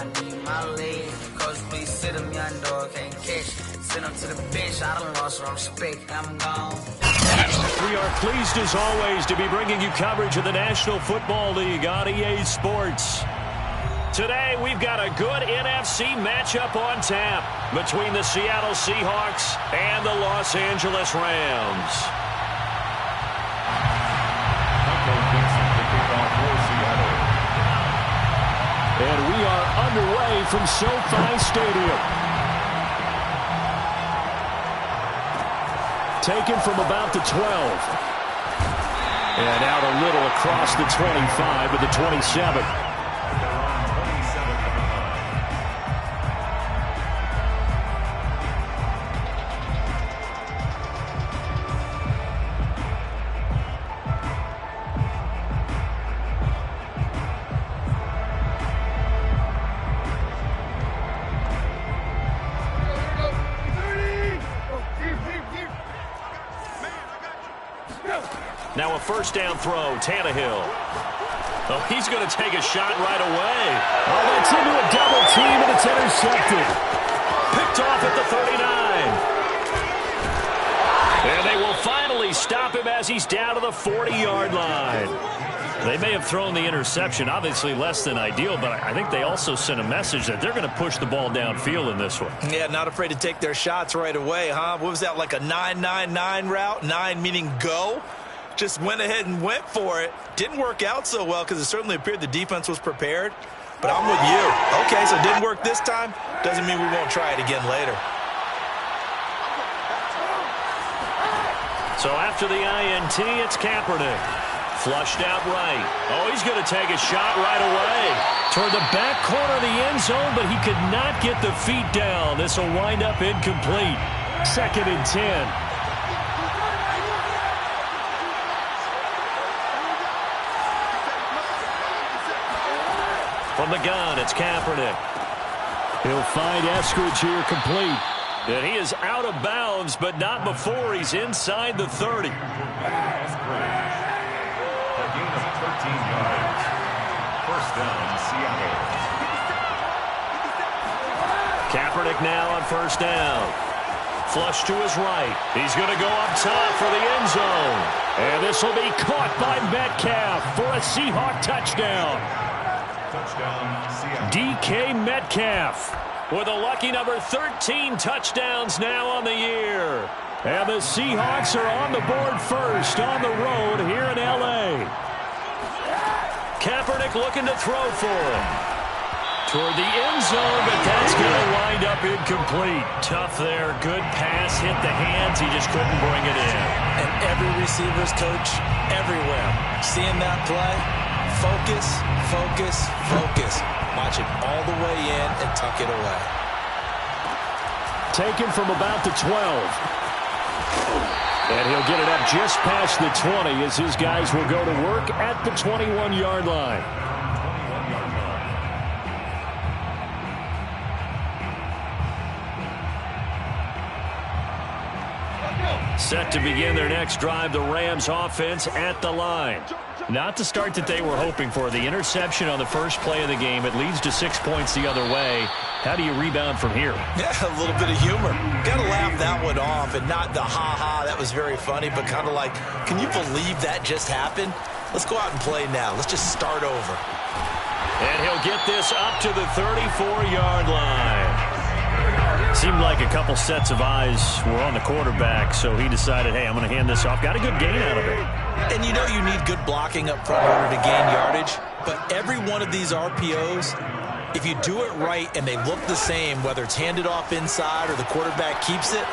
I need my lead. Coach, please sit him, young dog, can't catch. Send him to the bench, I done lost respect, I'm gone. We are pleased as always to be bringing you coverage of the National Football League on EA Sports. Today we've got a good NFC matchup on tap between the Seattle Seahawks and the Los Angeles Rams. And we are underway from SoFi Stadium. Taken from about the 12. And out a little across the 25 to the 27. Now a first down throw, Tannehill. Oh, he's going to take a shot right away. Oh, that's into a double team, and it's intercepted. Picked off at the 39. And they will finally stop him as he's down to the 40-yard line. They may have thrown the interception, obviously less than ideal, but I think they also sent a message that they're going to push the ball downfield in this one. Yeah, not afraid to take their shots right away, huh? What was that, like a 9-9-9 route? 9 meaning go? Just went ahead and went for it. Didn't work out so well because it certainly appeared the defense was prepared. But I'm with you. Okay, so it didn't work this time. Doesn't mean we won't try it again later. So after the INT, it's Kaepernick. Flushed out right. Oh, he's going to take a shot right away. Toward the back corner of the end zone, but he could not get the feet down. This will wind up incomplete. 2nd and 10. From the gun, it's Kaepernick. He'll find Eskridge here complete. And he is out of bounds, but not before he's inside the 30. A gain of 13 yards. First down, Seattle. Kaepernick now on first down. Flush to his right. He's going to go up top for the end zone. And this will be caught by Metcalf for a Seahawk touchdown. DK Metcalf with a lucky number 13 touchdowns now on the year. And the Seahawks are on the board first on the road here in L.A. Kaepernick looking to throw for him. Toward the end zone, but that's going to wind up incomplete. Tough there. Good pass. Hit the hands. He just couldn't bring it in. And every receiver's coach everywhere. Seeing that play, focus, focus, focus. Watch it all the way in and tuck it away. Taken from about the 12. And he'll get it up just past the 20 as his guys will go to work at the 21-yard line. Set to begin their next drive, the Rams offense at the line. Not the start that they were hoping for. The interception on the first play of the game. It leads to 6 points the other way. How do you rebound from here? Yeah, a little bit of humor. Got to laugh that one off and not the ha-ha, that was very funny, but kind of like, can you believe that just happened? Let's go out and play now. Let's just start over. And he'll get this up to the 34-yard line. Seemed like a couple sets of eyes were on the quarterback, so he decided, hey, I'm going to hand this off. Got a good gain out of it. And you know you need good blocking up front in order to gain yardage, but every one of these RPOs, if you do it right and they look the same, whether it's handed off inside or the quarterback keeps it,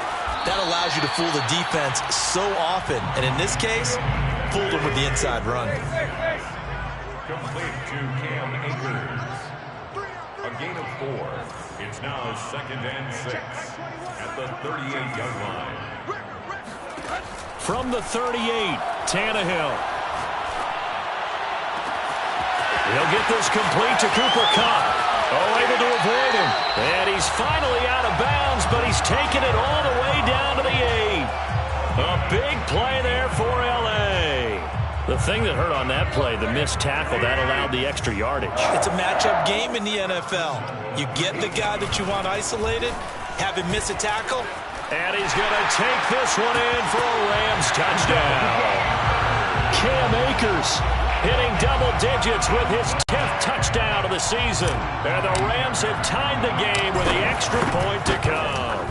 that allows you to fool the defense so often. And in this case, fooled them with the inside run. Complete to Cam Akers. A gain of 4. It's now 2nd and 6 at the 38-yard line. From the 38, Tannehill. He'll get this complete to Cooper Kupp. Oh, able to avoid him. And he's finally out of bounds, but he's taken it all the way down to the 8. A big play there for L.A. The thing that hurt on that play, the missed tackle, that allowed the extra yardage. It's a matchup game in the NFL. You get the guy that you want isolated, have him miss a tackle. And he's going to take this one in for a Rams touchdown. Cam Akers hitting double digits with his 10th touchdown of the season. And the Rams have tied the game with the extra point to come.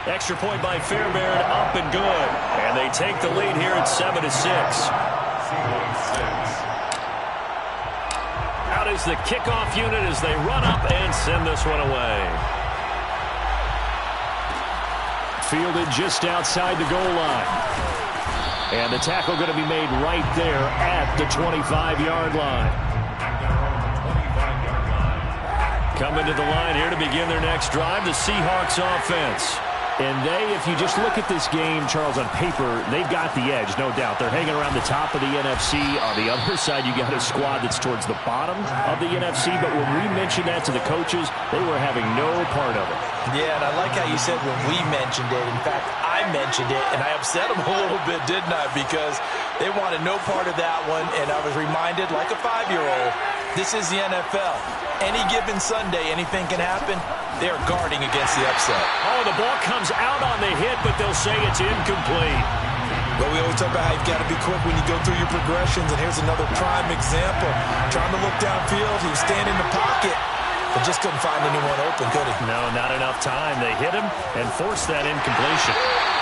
Extra point by Fairbairn, up and good. And they take the lead here at 7-6. Out is the kickoff unit as they run up and send this one away. Fielded just outside the goal line. And the tackle going to be made right there at the 25-yard line. Coming to the line here to begin their next drive, the Seahawks offense. And if you just look at this game, Charles, on paper, they've got the edge, no doubt. They're hanging around the top of the NFC. On the other side, you got a squad that's towards the bottom of the NFC. But when we mentioned that to the coaches, they were having no part of it. Yeah, and I like how you said when we mentioned it. In fact, I mentioned it, and I upset them a little bit, didn't I? Because they wanted no part of that one, and I was reminded, like a 5-year-old, this is the NFL. Any given Sunday, anything can happen. They're guarding against the upset. Oh, the ball comes out on the hit, but they'll say it's incomplete. But we always talk about how you've got to be quick when you go through your progressions, and here's another prime example. Trying to look downfield, he was standing in the pocket, but just couldn't find anyone open, could he? No, not enough time. They hit him and forced that incompletion.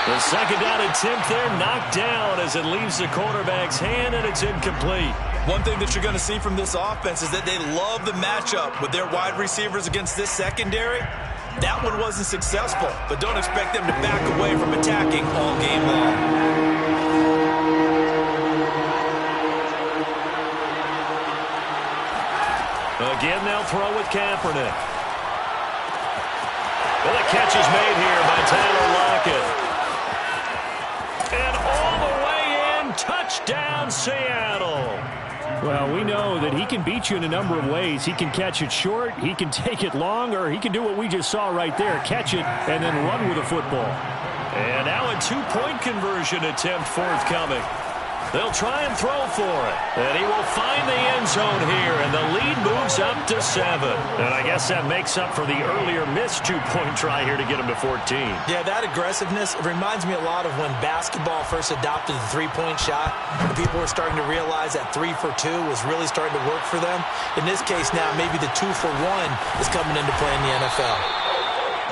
The second down attempt there knocked down as it leaves the quarterback's hand, and it's incomplete. One thing that you're going to see from this offense is that they love the matchup with their wide receivers against this secondary. That one wasn't successful, but don't expect them to back away from attacking all game long. Again, they'll throw with Kaepernick. Well, the catch is made here by Tyler Lockett. And all the way in, touchdown Seattle. Well, we know that he can beat you in a number of ways. He can catch it short, he can take it long, or he can do what we just saw right there, catch it and then run with the football. And now a two-point conversion attempt forthcoming. They'll try and throw for it. And he will find the end zone here, and the lead moves up to 7. And I guess that makes up for the earlier missed two-point try here to get him to 14. Yeah, that aggressiveness, it reminds me a lot of when basketball first adopted the three-point shot. And people were starting to realize that 3 for 2 was really starting to work for them. In this case now, maybe the 2 for 1 is coming into play in the NFL.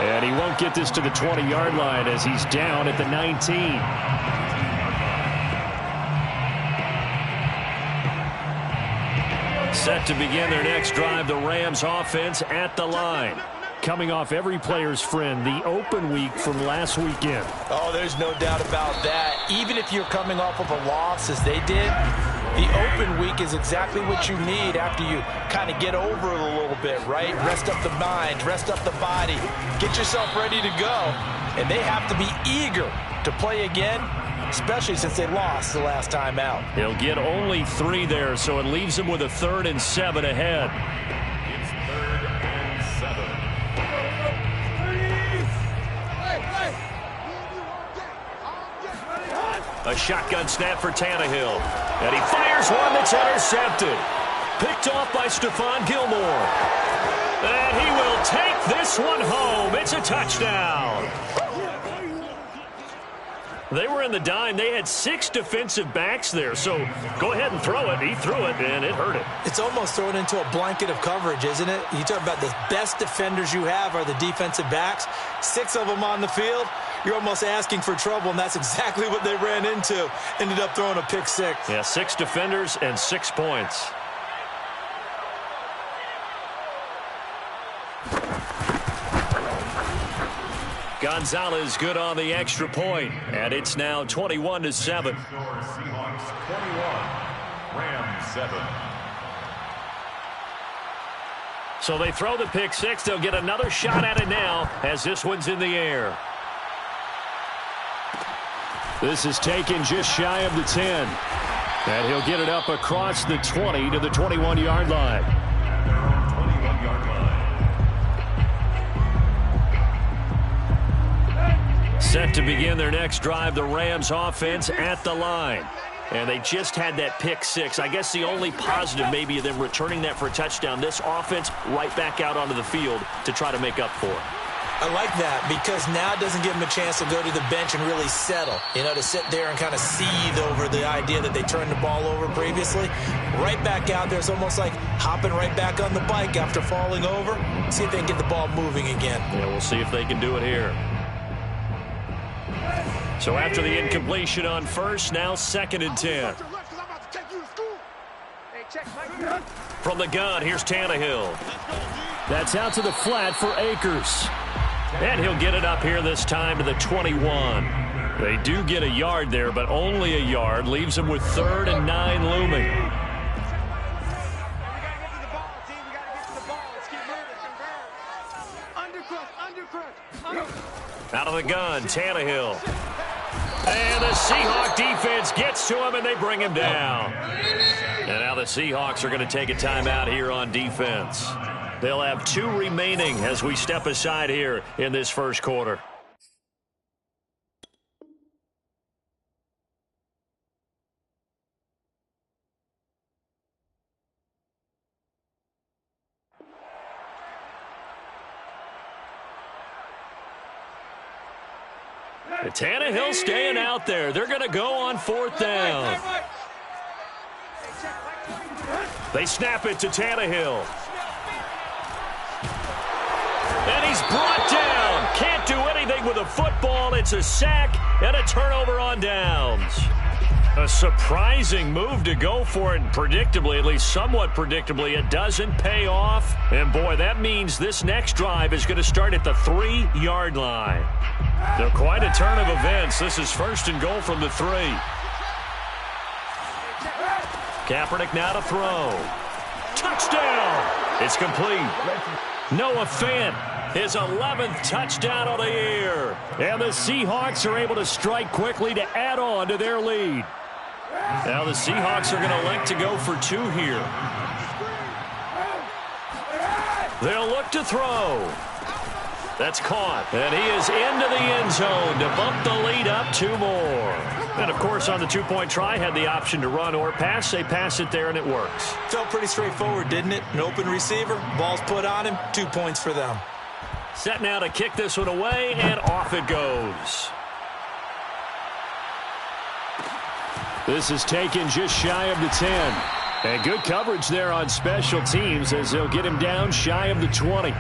And he won't get this to the 20-yard line as he's down at the 19. Set to begin their next drive, the Rams offense at the line. Coming off every player's friend, the open week from last weekend. Oh, there's no doubt about that. Even if you're coming off of a loss as they did, the open week is exactly what you need after you kind of get over it a little bit, right? Rest up the mind, rest up the body, get yourself ready to go. And they have to be eager to play again, especially since they lost the last time out. He'll get only 3 there, so it leaves him with a 3rd and 7 ahead. It's 3rd and 7. A shotgun snap for Tannehill. And he fires one that's intercepted. Picked off by Stephon Gilmore. And he will take this one home. It's a touchdown. They were in the dime. They had 6 defensive backs there. So go ahead and throw it. He threw it, and it hurt him. It's almost thrown into a blanket of coverage, isn't it? You talk about the best defenders you have are the defensive backs. 6 of them on the field. You're almost asking for trouble, and that's exactly what they ran into. Ended up throwing a pick 6. Yeah, 6 defenders and 6 points. Gonzalez good on the extra point, and it's now 21-7. Seahawks 21, Rams 7. So they throw the pick 6. They'll get another shot at it now as this one's in the air. This is taken just shy of the 10. And he'll get it up across the 20 to the 21-yard line. Set to begin their next drive, the Rams offense at the line. and they just had that pick six. I guess the only positive maybe of them returning that for a touchdown. This offense right back out onto the field to try to make up for it. I like that because now it doesn't give them a chance to go to the bench and really settle, to sit there and kind of seethe over the idea that they turned the ball over previously. Right back out there, it's almost like hopping right back on the bike after falling over. See if they can get the ball moving again. Yeah, we'll see if they can do it here. So after the incompletion on first, now 2nd and 10. From the gun, here's Tannehill. That's out to the flat for Akers. And he'll get it up here this time to the 21. They do get a yard there, but only a yard. Leaves them with 3rd and 9 looming. Out of the gun, Tannehill. And the Seahawk defense gets to him, and they bring him down. And now the Seahawks are going to take a timeout here on defense. They'll have 2 remaining as we step aside here in this first quarter. Tannehill staying out there. They're going to go on 4th down. They snap it to Tannehill. And he's brought down. Can't do anything with a football. It's a sack and a turnover on downs. A surprising move to go for it, predictably, at least somewhat predictably. It doesn't pay off. And, boy, that means this next drive is going to start at the 3-yard line. So quite a turn of events. This is 1st and goal from the 3. Kaepernick now to throw. Touchdown! It's complete. Noah Fant, his 11th touchdown of the year. And the Seahawks are able to strike quickly to add on to their lead. Now the Seahawks are going to elect to go for 2 here. They'll look to throw. That's caught. And he is into the end zone to bump the lead up 2 more. And, of course, on the 2-point try, had the option to run or pass. They pass it there, and it works. Felt pretty straightforward, didn't it? An open receiver, ball's put on him, 2 points for them. Set now to kick this one away, and off it goes. This is taken just shy of the 10. And good coverage there on special teams as they'll get him down shy of the 20.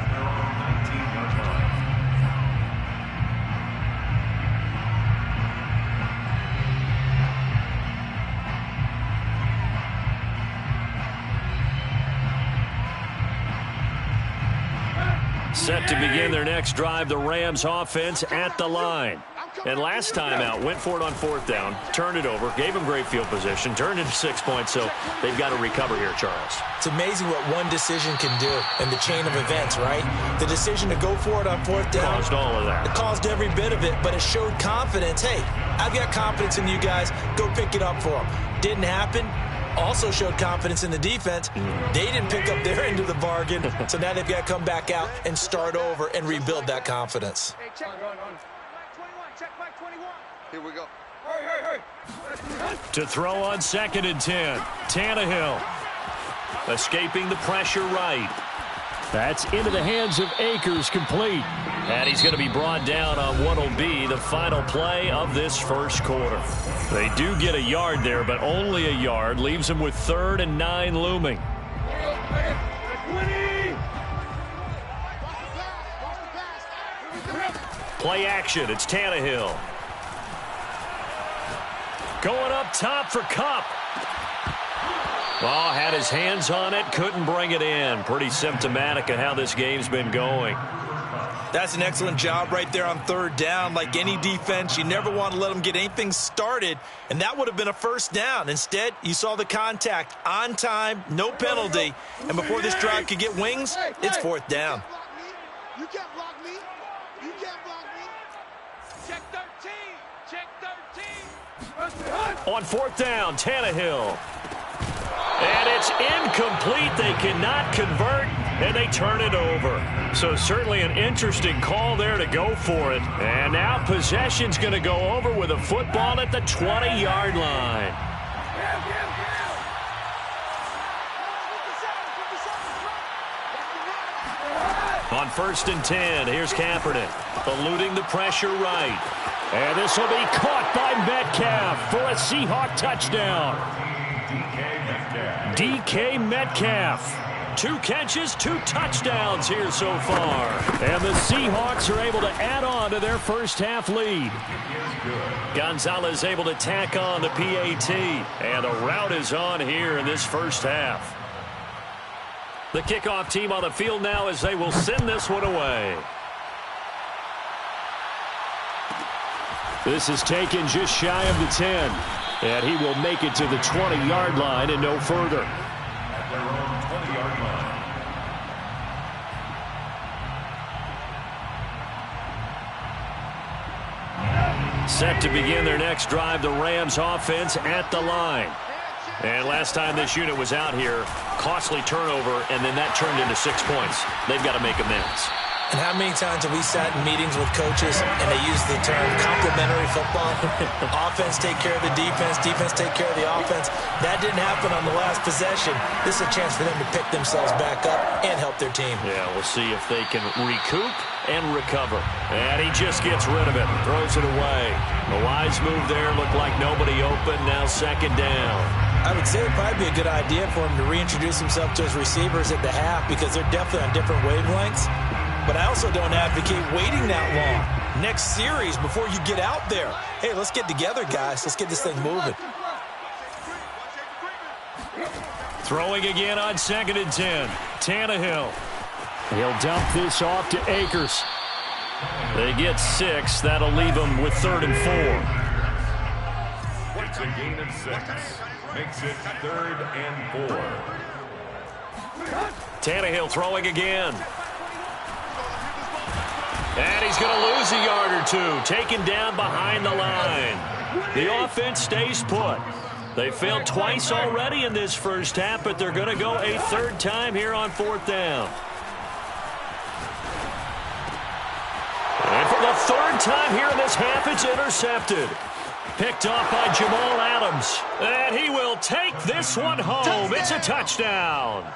Set to begin their next drive, the Rams offense at the line. And last time out, went for it on 4th down, turned it over, gave them great field position, turned into 6 points, so they've got to recover here, Charles. It's amazing what one decision can do in the chain of events, right? The decision to go for it on 4th down. Caused all of that. It caused every bit of it, but it showed confidence. Hey, I've got confidence in you guys. Go pick it up for them. Didn't happen. Also showed confidence in the defense. They didn't pick up their end of the bargain, so now they've got to come back out and start over and rebuild that confidence. Hey, check back 21. Here we go. To throw on 2nd and 10. Tannehill escaping the pressure right. That's into the hands of Akers, complete. And he's going to be brought down on what will be the final play of this first quarter. They do get a yard there, but only a yard. Leaves them with 3rd and 9 looming. Play action. It's Tannehill. Going up top for Kupp. Oh, had his hands on it, couldn't bring it in. Pretty symptomatic of how this game's been going. That's an excellent job right there on 3rd down. Like any defense, you never want to let them get anything started, and that would have been a 1st down. Instead, you saw the contact on time, no penalty, and before this drive could get wings, it's 4th down. You can't block me. You can't block me. Check 13. Check 13. On 4th down, Tannehill. And it's incomplete. They cannot convert, and they turn it over. So certainly an interesting call there to go for it. And now possession's going to go over with a football at the 20-yard line. On 1st and 10, here's Kaepernick, eluding the pressure right. And this will be caught by Metcalf for a Seahawk touchdown. DK Metcalf. 2 catches, 2 touchdowns here so far. And the Seahawks are able to add on to their first half lead. Gonzalez able to tack on the PAT. And a rout is on here in this first half. The kickoff team on the field now as they will send this one away. This is taken just shy of the 10. And he will make it to the 20-yard line and no further. At their own 20-yard line. Set to begin their next drive, the Rams offense at the line. And last time this unit was out here, costly turnover, and then that turned into 6 points. They've got to make amends. And how many times have we sat in meetings with coaches and they use the term complementary football? Offense take care of the defense, defense take care of the offense. That didn't happen on the last possession. This is a chance for them to pick themselves back up and help their team. Yeah, we'll see if they can recoup and recover. And he just gets rid of it, throws it away. A wise move there, looked like nobody open, now 2nd down. I would say it'd probably be a good idea for him to reintroduce himself to his receivers at the half because they're definitely on different wavelengths. But I also don't advocate waiting that long. Next series before you get out there. Hey, let's get together, guys. Let's get this thing moving. Throwing again on 2nd and 10. Tannehill. He'll dump this off to Akers. They get 6. That'll leave them with 3rd and 4. It's a gain of 6. Makes it 3rd and 4. Tannehill throwing again. And he's going to lose a yard or 2. Taken down behind the line. The offense stays put. They failed twice already in this first half, but they're going to go a 3rd time here on 4th down. And for the 3rd time here in this half, it's intercepted. Picked off by Jamal Adams. And he will take this one home. It's a touchdown.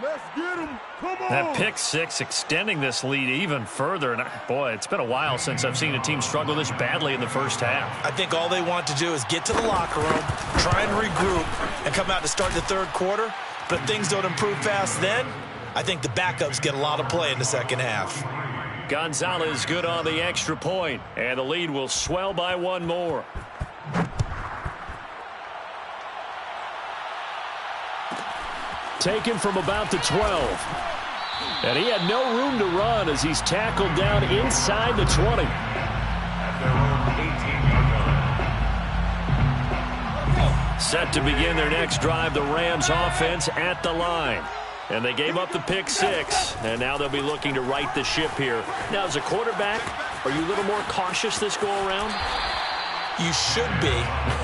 Let's get him. Come on. That pick 6 extending this lead even further. And boy, it's been a while since I've seen a team struggle this badly in the first half. I think all they want to do is get to the locker room, try and regroup, and come out to start the 3rd quarter. But if things don't improve fast then, I think the backups get a lot of play in the 2nd half. Gonzalez good on the extra point, and the lead will swell by 1 more. Taken from about the 12. And he had no room to run as he's tackled down inside the 20. At their own 18-yard line. Set to begin their next drive, the Rams offense at the line. And they gave up the pick 6, and now they'll be looking to right the ship here. Now, as a quarterback, are you a little more cautious this go-around? You should be,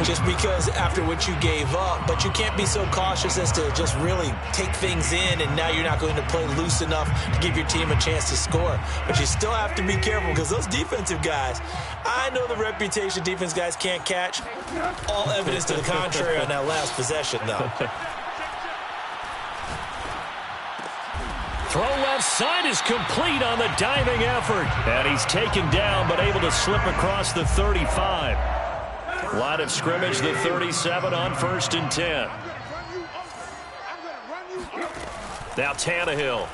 just because after what you gave up, but you can't be so cautious as to just really take things in, and now you're not going to play loose enough to give your team a chance to score. But you still have to be careful because those defensive guys, I know the reputation defense guys can't catch. All evidence to the contrary on that last possession, though. Throw left side is complete on the diving effort. And he's taken down but able to slip across the 35. Line of scrimmage, the 37 on 1st and 10. Now Tannehill.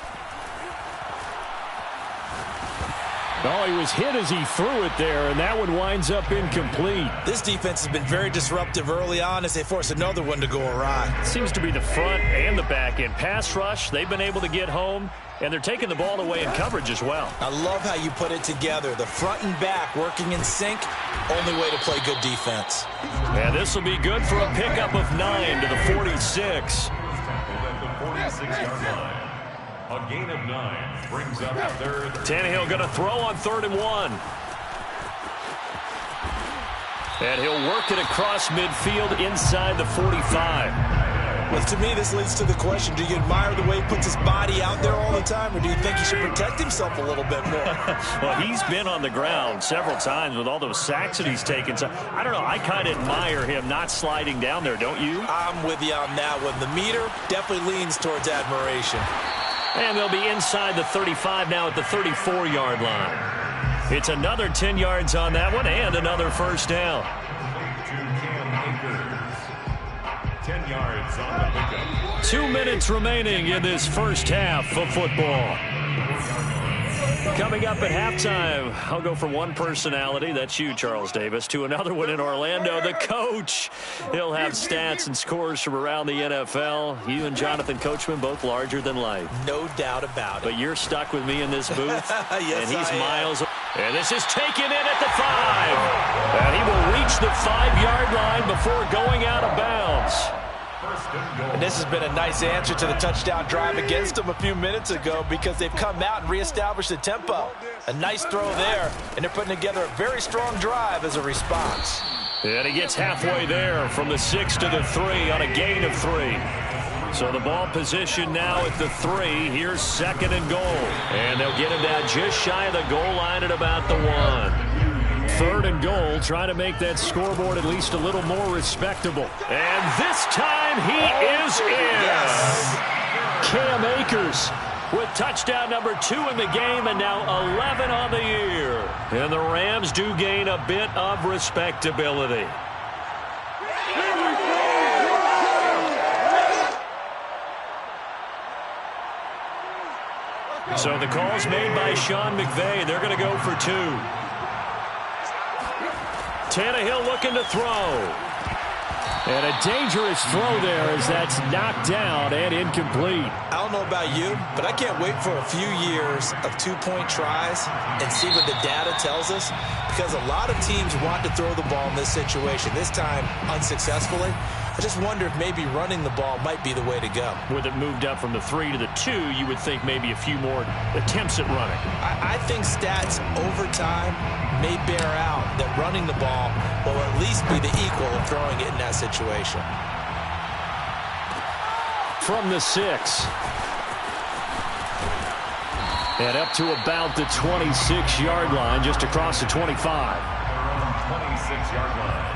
Oh, he was hit as he threw it there, and that one winds up incomplete. This defense has been very disruptive early on as they force another one to go awry. Seems to be the front and the back end. Pass rush, they've been able to get home, and they're taking the ball away in coverage as well. I love how you put it together. The front and back working in sync, only way to play good defense. And this will be good for a pickup of 9 to the 46. At the 46-yard line. A gain of 9 brings up 3rd. Tannehill going to throw on 3rd and 1. And he'll work it across midfield inside the 45. Well, to me, this leads to the question, do you admire the way he puts his body out there all the time, or do you think he should protect himself a little bit more? Well, he's been on the ground several times with all those sacks that he's taken. So, I don't know. I kind of admire him not sliding down there, don't you? I'm with you on that one. The meter definitely leans towards admiration. And they'll be inside the 35 now at the 34-yard line. It's another 10 yards on that one and another first down. 10 yards on the pickup. 2 minutes remaining in this first half of football. Coming up at halftime, I'll go from one personality, that's you, Charles Davis, to another one in Orlando, the coach. He'll have stats and scores from around the NFL. You and Jonathan Coachman, both larger than life. No doubt about it. But you're stuck with me in this booth. Yes, and he's I am. miles. And this is taken in at the 5. And he will reach the 5-yard line before going out of bounds. And this has been a nice answer to the touchdown drive against them a few minutes ago because they've come out and reestablished the tempo. A nice throw there, and they're putting together a very strong drive as a response. And he gets halfway there from the 6 to the 3 on a gain of 3. So the ball position now at the 3. Here's 2nd and goal. And they'll get him down just shy of the goal line at about the 1. 3rd and goal, trying to make that scoreboard at least a little more respectable. And this time he is in. Yes. Cam Akers with touchdown number 2 in the game and now 11 on the year. And the Rams do gain a bit of respectability. So the call's made by Sean McVay. They're going to go for 2. Tannehill looking to throw. And a dangerous throw there as that's knocked down and incomplete. I don't know about you, but I can't wait for a few years of 2-point tries and see what the data tells us, because a lot of teams want to throw the ball in this situation, this time unsuccessfully. I just wonder if maybe running the ball might be the way to go. With it moved up from the 3 to the 2, you would think maybe a few more attempts at running. I think stats over time may bear out that running the ball will at least be the equal of throwing it in that situation. From the 6. And up to about the 26-yard line, just across the 25. 26-yard line.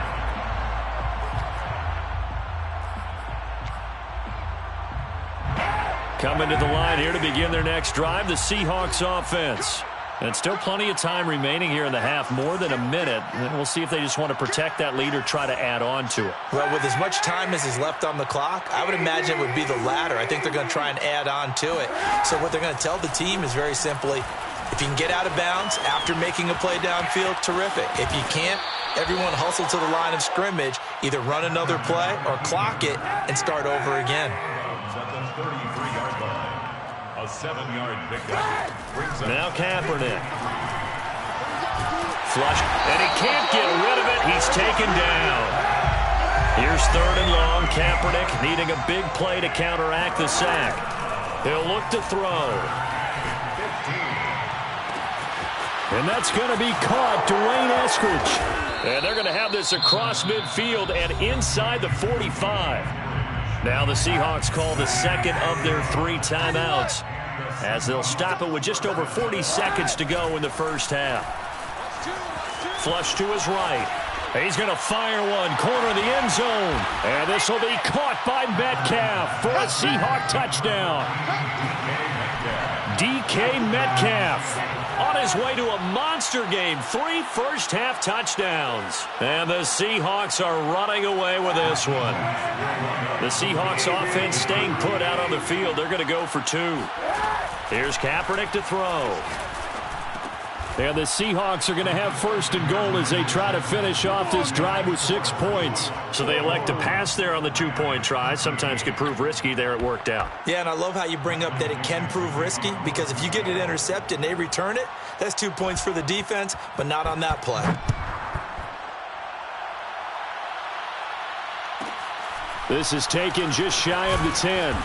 Coming to the line here to begin their next drive, the Seahawks offense. And still plenty of time remaining here in the half, more than a minute. And we'll see if they just want to protect that lead or try to add on to it. Well, with as much time as is left on the clock, I would imagine it would be the latter. I think they're going to try and add on to it. So what they're going to tell the team is very simply, if you can get out of bounds after making a play downfield, terrific. If you can't, everyone hustle to the line of scrimmage, either run another play or clock it and start over again. At the 33-yard line. A 7-yard pickup. Now Kaepernick. Flush. And he can't get rid of it. He's taken down. Here's 3rd and long. Kaepernick needing a big play to counteract the sack. He'll look to throw. 15. And that's going to be caught. Dwayne Eskridge. And they're going to have this across midfield and inside the 45. Now the Seahawks call the 2nd of their 3 timeouts, as they'll stop it with just over 40 seconds to go in the first half. Flush to his right. He's going to fire one, corner of the end zone. And this will be caught by Metcalf for a Seahawk touchdown. DK Metcalf on his way to a monster game. 3 first-half touchdowns. And the Seahawks are running away with this one. The Seahawks offense staying put out on the field. They're going to go for 2. Here's Kaepernick to throw. And the Seahawks are going to have 1st and goal as they try to finish off this drive with 6 points. So they elect to pass there on the 2-point try. Sometimes could prove risky. There it worked out. Yeah, and I love how you bring up that it can prove risky, because if you get it intercepted and they return it, that's 2 points for the defense, but not on that play. This is taken just shy of the 10.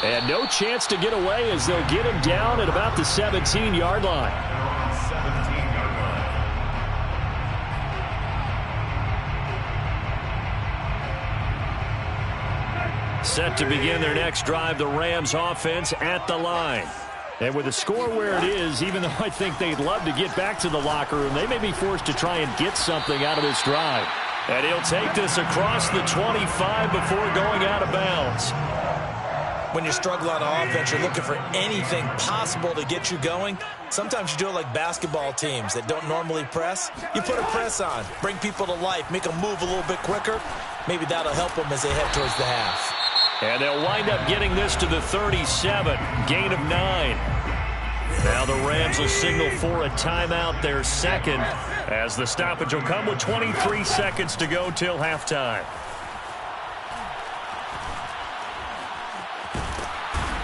And no chance to get away as they'll get him down at about the 17-yard line. 17-yard line. Set to begin their next drive, the Rams offense at the line. And with the score where it is, even though I think they'd love to get back to the locker room, they may be forced to try and get something out of this drive. And he'll take this across the 25 before going out of bounds. When you struggle on offense, you're looking for anything possible to get you going. Sometimes you do it like basketball teams that don't normally press. You put a press on, bring people to life, make them move a little bit quicker. Maybe that'll help them as they head towards the half. And they'll wind up getting this to the 37, gain of 9. Now the Rams will signal for a timeout, their second, as the stoppage will come with 23 seconds to go till halftime.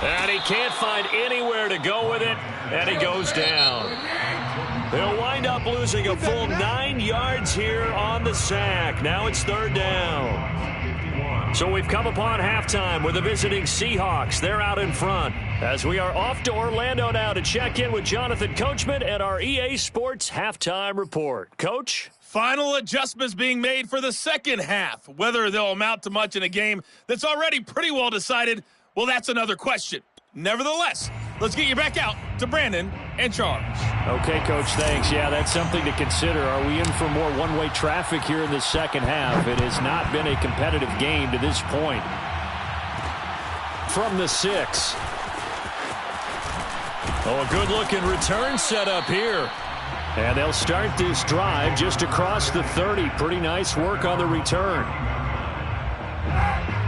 And he can't find anywhere to go with it, and he goes down. They'll wind up losing a full 9 yards here on the sack. Now it's third down. So we've come upon halftime with the visiting Seahawks. They're out in front as we are off to Orlando now to check in with Jonathan Coachman and our EA Sports Halftime Report. Coach? Final adjustments being made for the second half. Whether they'll amount to much in a game that's already pretty well decided, well, that's another question. Nevertheless, let's get you back out to Brandon and Charles. Okay, Coach, thanks. Yeah, that's something to consider. Are we in for more one-way traffic here in the second half? It has not been a competitive game to this point. From the 6. Oh, a good-looking return set up here. And they'll start this drive just across the 30. Pretty nice work on the return.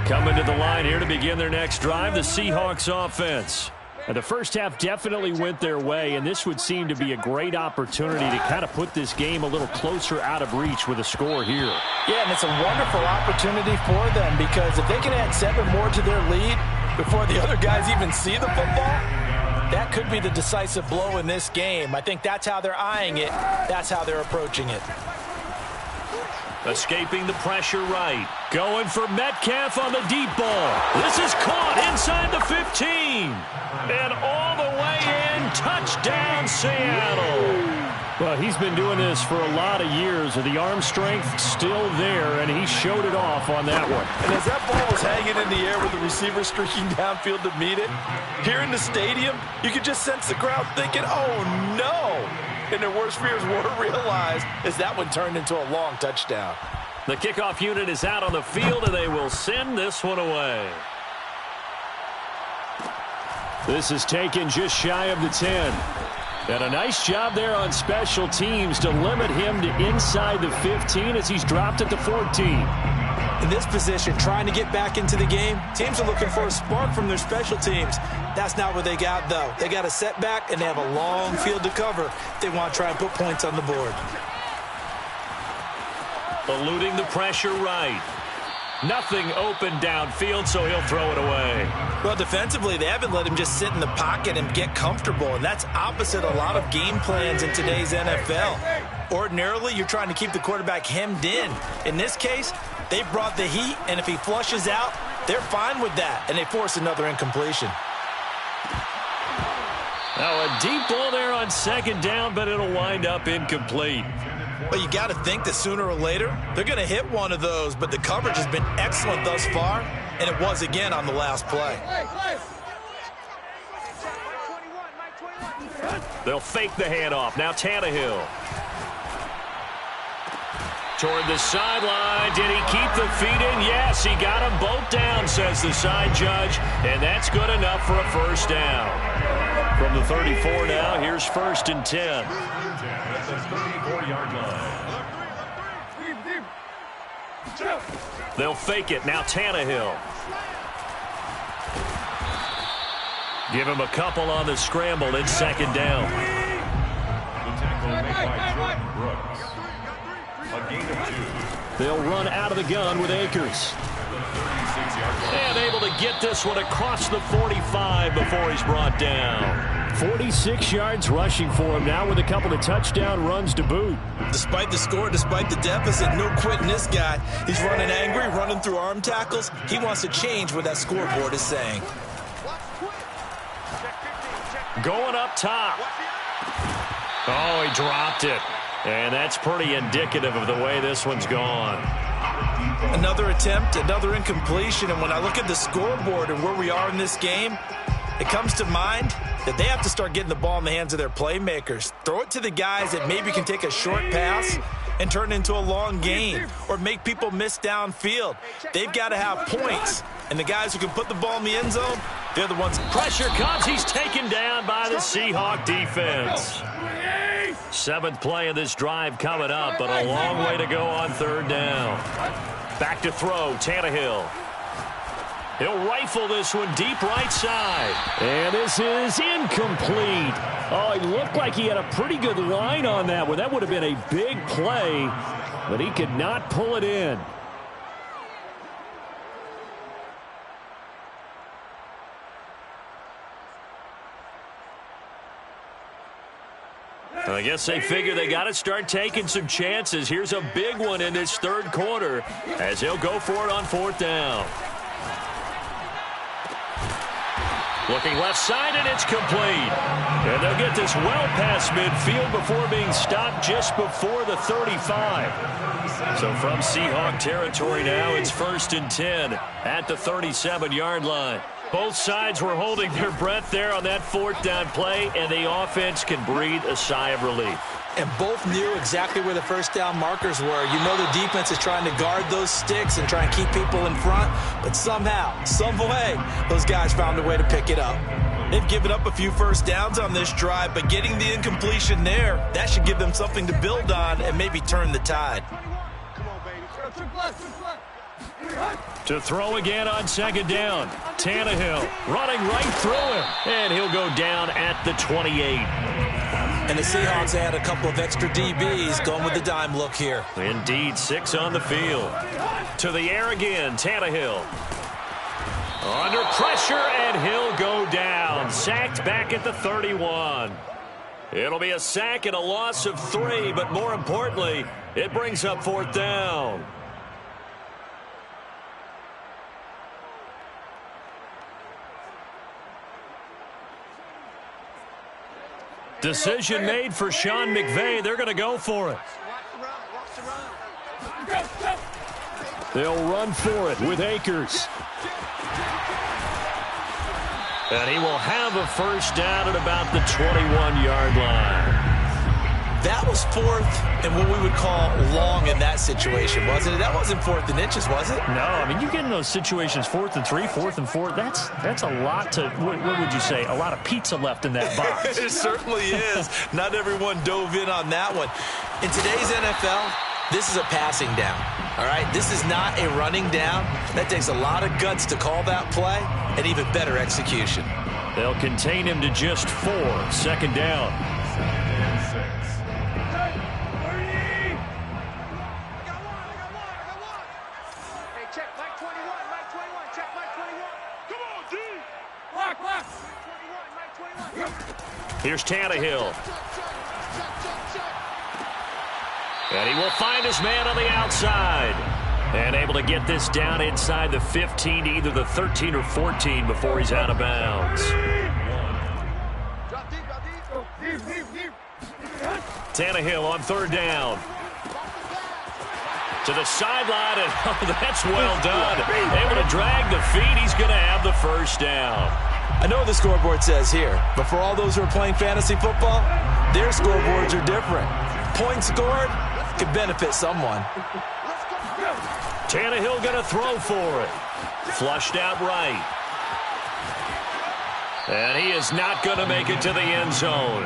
Coming to the line here to begin their next drive, the Seahawks offense. And the first half definitely went their way, and this would seem to be a great opportunity to kind of put this game a little closer out of reach with a score here. Yeah, and it's a wonderful opportunity for them because if they can add 7 more to their lead before the other guys even see the football, that could be the decisive blow in this game. I think that's how they're eyeing it. That's how they're approaching it. Escaping the pressure right. Going for Metcalf on the deep ball. This is caught inside the 15. And all the way in. Touchdown, Seattle. Well, he's been doing this for a lot of years. The arm strength still there, and he showed it off on that one. And as that ball was hanging in the air with the receiver streaking downfield to meet it, here in the stadium, you could just sense the crowd thinking, oh, no. And their worst fears were realized as that one turned into a long touchdown. The kickoff unit is out on the field, and they will send this one away. This is taken just shy of the 10. And a nice job there on special teams to limit him to inside the 15 as he's dropped at the 14. In this position, trying to get back into the game, teams are looking for a spark from their special teams. That's not what they got, though. They got a setback, and they have a long field to cover if they want to try and put points on the board. Eluding the pressure right. Nothing open downfield, so he'll throw it away. Well, defensively, they haven't let him just sit in the pocket and get comfortable, and that's opposite a lot of game plans in today's NFL. Ordinarily, you're trying to keep the quarterback hemmed in. In this case, they brought the heat, and if he flushes out, they're fine with that, and they force another incompletion. Now a deep ball there on second down, but it'll wind up incomplete. Well, you got to think that sooner or later, they're going to hit one of those, but the coverage has been excellent thus far, and it was again on the last play. They'll fake the handoff. Now Tannehill. Toward the sideline. Did he keep the feet in? Yes, he got them both down, says the side judge, and that's good enough for a first down. From the 34 now, here's 1st and 10. At the 34-yard line. They'll fake it. Now Tannehill. Give him a couple on the scramble in second down. The tackle made by Jordan Brooks. A gain of 2. They'll run out of the gun with Akers. And able to get this one across the 45 before he's brought down. 46 yards rushing for him now with a couple of touchdown runs to boot. Despite the score, despite the deficit, no quitting this guy. He's running angry, running through arm tackles. He wants to change what that scoreboard is saying. Going up top. Oh, he dropped it. And that's pretty indicative of the way this one's gone. Another attempt, another incompletion, and when I look at the scoreboard and where we are in this game, it comes to mind that they have to start getting the ball in the hands of their playmakers. Throw it to the guys that maybe can take a short pass and turn it into a long gain or make people miss downfield. They've got to have points, and the guys who can put the ball in the end zone, they're the ones. Pressure comes. He's taken down by the Seahawk defense. 7th play of this drive coming up, but a long way to go on 3rd down. Back to throw, Tannehill. He'll rifle this one deep right side. And this is incomplete. Oh, it looked like he had a pretty good line on that one. That would have been a big play, but he could not pull it in. I guess they figure they got to start taking some chances. Here's a big one in this 3rd quarter as he'll go for it on 4th down. Looking left side, and it's complete. And they'll get this well past midfield before being stopped just before the 35. So from Seahawk territory now, it's 1st and 10 at the 37-yard line. Both sides were holding their breath there on that 4th down play, and the offense can breathe a sigh of relief. And both knew exactly where the 1st down markers were. You know the defense is trying to guard those sticks and try and keep people in front, but somehow, some way, those guys found a way to pick it up. They've given up a few 1st downs on this drive, but getting the incompletion there, that should give them something to build on and maybe turn the tide. To throw again on 2nd down. Tannehill running right through him, and he'll go down at the 28. And the Seahawks add a couple of extra DBs going with the dime look here. Indeed, 6 on the field. To the air again, Tannehill. Under pressure, and he'll go down. Sacked back at the 31. It'll be a sack and a loss of 3, but more importantly, it brings up 4th down. Decision made for Sean McVay. They're going to go for it. They'll run for it with Akers. And he will have a 1st down at about the 21-yard line. That was 4th and what we would call long in that situation, wasn't it? That wasn't 4th and inches, was it? No, I mean, you get in those situations 4th and 3, 4th and 4. That's a lot to, what would you say, a lot of pizza left in that box. It certainly is. Not everyone dove in on that one. In today's NFL, this is a passing down, all right? This is not a running down. That takes a lot of guts to call that play and even better execution. They'll contain him to just 4, 2nd down. Here's Tannehill. And he will find his man on the outside. And able to get this down inside the 15, either the 13 or 14 before he's out of bounds. Tannehill on 3rd down. To the sideline, and oh, that's well done. Able to drag the feet. He's going to have the 1st down. I know the scoreboard says here, but for all those who are playing fantasy football, their scoreboards are different. Points scored could benefit someone. Tannehill going to throw for it. Flushed out right. And he is not going to make it to the end zone.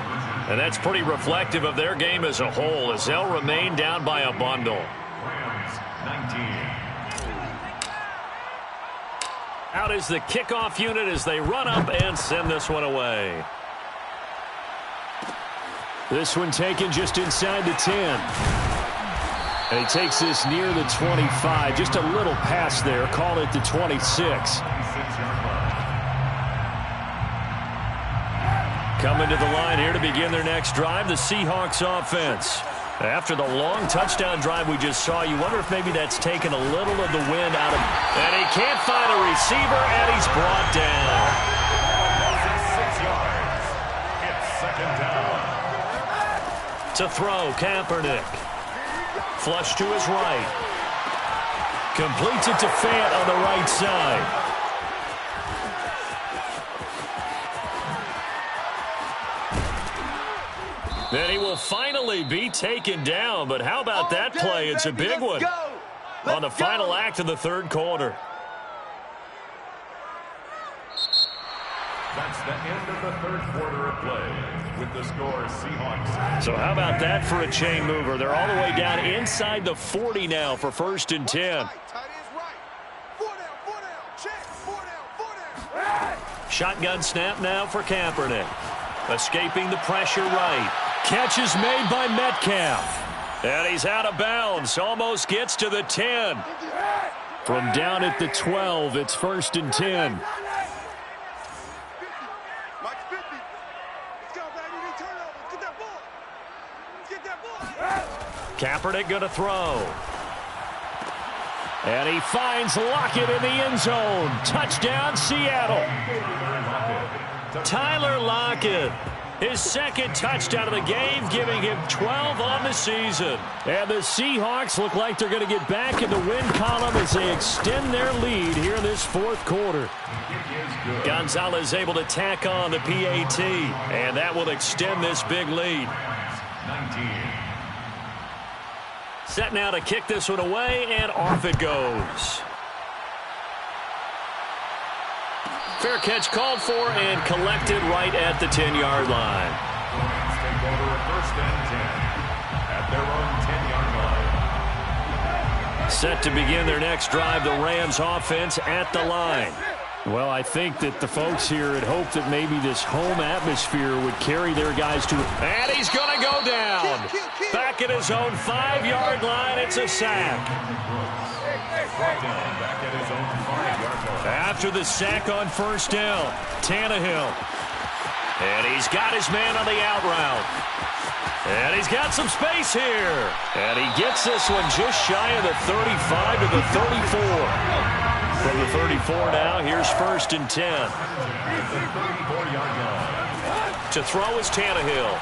And that's pretty reflective of their game as a whole, as they'll remain down by a bundle. 19. Out is the kickoff unit as they run up and send this one away. This one taken just inside the 10. And he takes this near the 25. Just a little pass there. Call it the 26. Coming to the line here to begin their next drive, the Seahawks offense. After the long touchdown drive we just saw, you wonder if maybe that's taken a little of the wind out of him. And he can't find a receiver, and he's brought down. 6 yards. It's 2nd down. To throw, Kaepernick. Flush to his right. Completes it to Fant on the right side. Then he will finally be taken down, but how about that play? It's a big one on the final act of the third quarter. That's the end of the third quarter of play with the score Seahawks. So how about that for a chain mover? They're all the way down inside the 40 now for 1st and 10. Shotgun snap now for Kaepernick. Escaping the pressure right. Catch is made by Metcalf. And he's out of bounds. Almost gets to the 10. From down at the 12, it's 1st and 10. Kaepernick going to throw. And he finds Lockett in the end zone. Touchdown, Seattle. Tyler Lockett, his second touchdown of the game, giving him 12 on the season. And the Seahawks look like they're going to get back in the win column as they extend their lead here in this fourth quarter. Gonzalez able to tack on the PAT, and that will extend this big lead. 19. Set now to kick this one away, and off it goes. Fair catch called for and collected right at the 10-yard line. Rams take over at 1st and 10 at their own 10-yard line. Set to begin their next drive, the Rams offense at the line. Well, I think that the folks here had hoped that maybe this home atmosphere would carry their guys to it. And he's going to go down. Back at his own 5-yard line, it's a sack. Back at his own 5-yard line. After the sack on 1st down, Tannehill. And he's got his man on the out route. And he's got some space here. And he gets this one just shy of the 35 to the 34. From the 34 now, here's 1st and 10. To throw is Tannehill.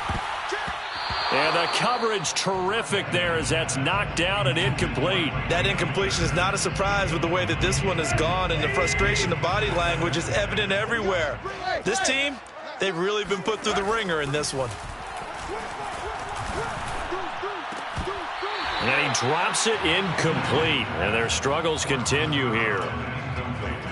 And the coverage terrific there as that's knocked down and incomplete. That incompletion is not a surprise with the way that this one has gone, and the frustration, the body language is evident everywhere. This team, they've really been put through the ringer in this one. And he drops it incomplete. And their struggles continue here.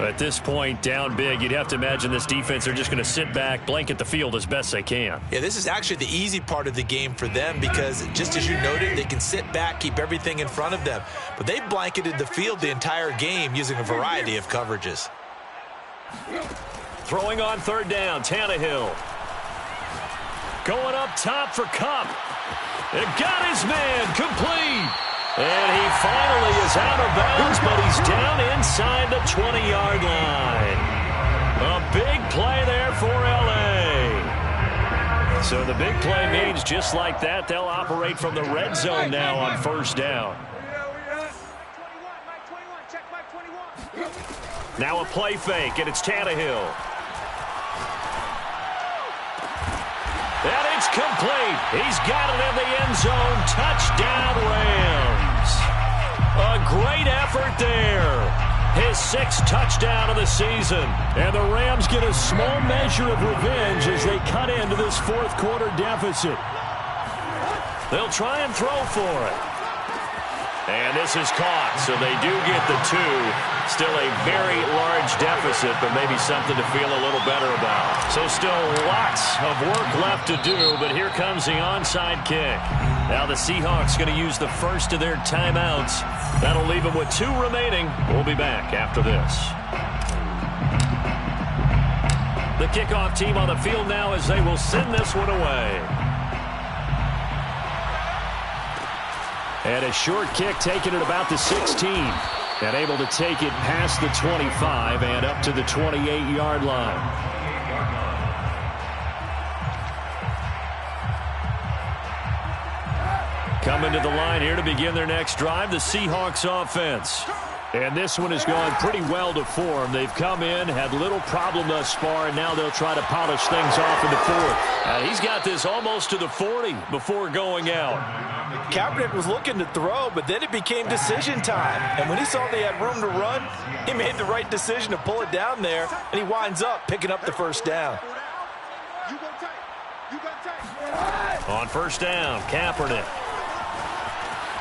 At this point, down big, you'd have to imagine this defense are just going to sit back, blanket the field as best they can. Yeah, this is actually the easy part of the game for them because, just as you noted, they can sit back, keep everything in front of them. But they blanketed the field the entire game using a variety of coverages. Throwing on 3rd down, Tannehill. Going up top for Kupp. It got his man complete. And he finally is out of bounds, but he's down inside the 20-yard line. A big play there for L.A. So the big play means just like that, they'll operate from the red zone now on 1st down. Now a play fake, and it's Tannehill. And it's complete. He's got it in the end zone. Touchdown, Rams. A great effort there. His 6th touchdown of the season. And the Rams get a small measure of revenge as they cut into this fourth quarter deficit. They'll try and throw for it. And this is caught, so they do get the 2. Still a very large deficit, but maybe something to feel a little better about. So still lots of work left to do, but here comes the onside kick. Now the Seahawks going to use the first of their timeouts. That'll leave them with 2 remaining. We'll be back after this. The kickoff team on the field now as they will send this one away. And a short kick taken at about the 16. And able to take it past the 25 and up to the 28-yard line. Coming to the line here to begin their next drive, the Seahawks offense. And this one has gone pretty well to form. They've come in, had little problem thus far, and now they'll try to polish things off in the fourth. He's got this almost to the 40 before going out. Kaepernick was looking to throw, but then it became decision time. And when he saw they had room to run, he made the right decision to pull it down there, and he winds up picking up the first down. On first down, Kaepernick.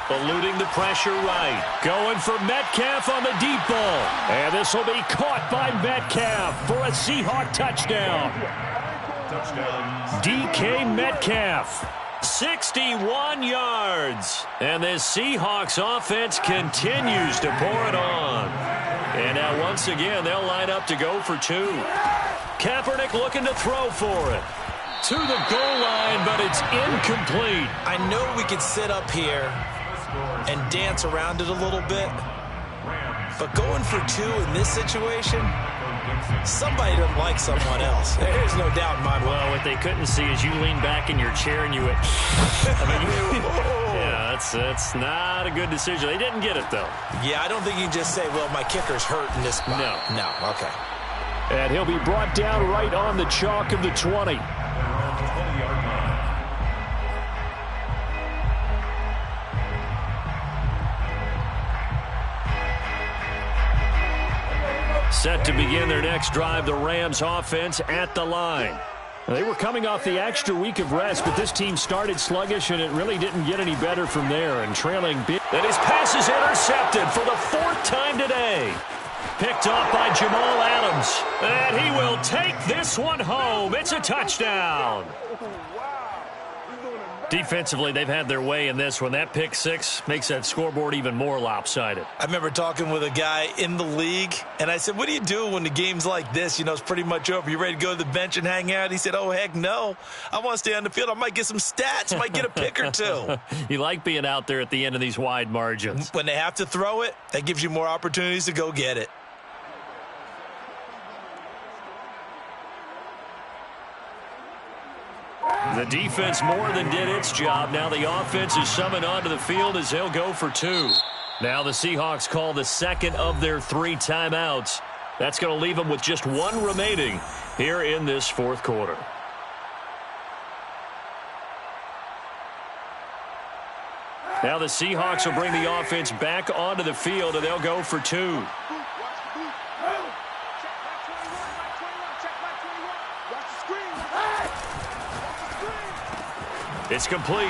Eluding the pressure right. Going for Metcalf on the deep ball. And this will be caught by Metcalf for a Seahawk touchdown. DK Metcalf, 61 yards. And this Seahawks offense continues to pour it on. And now once again, they'll line up to go for two. Kaepernick looking to throw for it. To the goal line, but it's incomplete. I know we could sit up here and dance around it a little bit, but going for two in this situation, somebody doesn't like someone else. There's no doubt in my mind. Well, what they couldn't see is you lean back in your chair and you went, yeah, that's not a good decision. They didn't get it, though. Yeah, I don't think you can just say, well, my kicker's hurt in this spot. No, okay. And he'll be brought down right on the chalk of the 20. Set to begin their next drive, the Rams offense at the line. They were coming off the extra week of rest, but this team started sluggish, and it really didn't get any better from there. And trailing big. And his pass is intercepted for the fourth time today. Picked off by Jamal Adams. And he will take this one home. It's a touchdown. Defensively, they've had their way in this one. That pick six makes that scoreboard even more lopsided. I remember talking with a guy in the league, and I said, what do you do when the game's like this? You know, it's pretty much over. You ready to go to the bench and hang out? He said, oh, heck no. I want to stay on the field. I might get some stats. Might get a pick or two. You like being out there at the end of these wide margins. When they have to throw it, that gives you more opportunities to go get it. The defense more than did its job. Now the offense is summoned onto the field as they'll go for two. Now the Seahawks call the second of their 3 timeouts. That's going to leave them with just one remaining here in this fourth quarter. Now the Seahawks will bring the offense back onto the field, and they'll go for two. It's complete.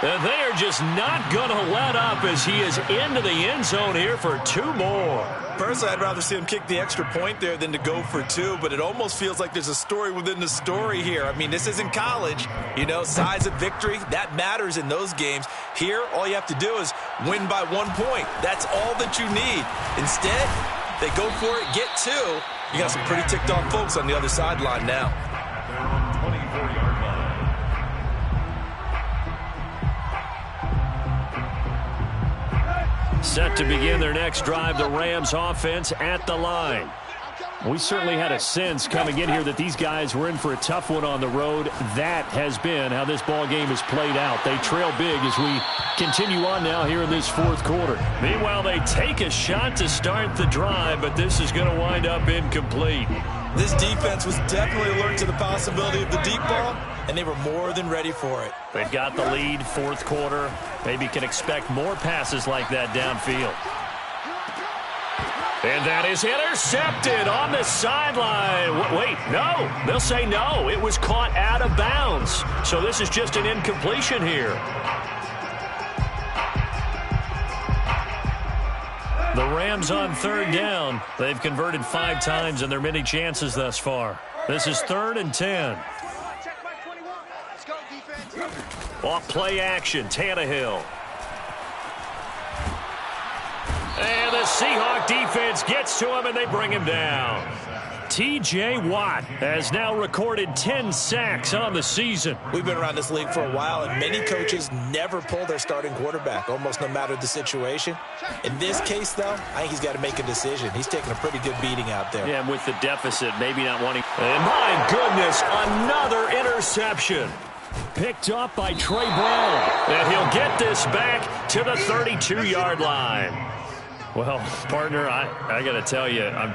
And they are just not going to let up as he is into the end zone here for 2 more. Personally, I'd rather see him kick the extra point there than to go for 2, but it almost feels like there's a story within the story here. I mean, this isn't college. You know, size of victory, that matters in those games. Here, all you have to do is win by 1 point. That's all that you need. Instead, they go for it, get 2. You got some pretty ticked off folks on the other sideline now. They're on 24-yard line. Set to begin their next drive, the Rams offense at the line. We certainly had a sense coming in here that these guys were in for a tough one on the road. That has been how this ball game has played out. They trail big as we continue on now here in this fourth quarter. Meanwhile, they take a shot to start the drive, but this is going to wind up incomplete. This defense was definitely alert to the possibility of the deep ball, and they were more than ready for it. They've got the lead, fourth quarter. Maybe can expect more passes like that downfield. And that is intercepted on the sideline. Wait, no. They'll say no. It was caught out of bounds. So this is just an incompletion here. The Rams on third down. They've converted 5 times in their many chances thus far. This is 3rd and 10. Off play action, Tannehill. And the Seahawk defense gets to him, and they bring him down. T.J. Watt has now recorded 10 sacks on the season. We've been around this league for a while, and many coaches never pull their starting quarterback, almost no matter the situation. In this case, though, I think he's got to make a decision. He's taking a pretty good beating out there. Yeah, and with the deficit, maybe not wanting. And my goodness, another interception. Picked up by Trey Brown. And he'll get this back to the 32-yard line. Well, partner, I got to tell you, I'm trying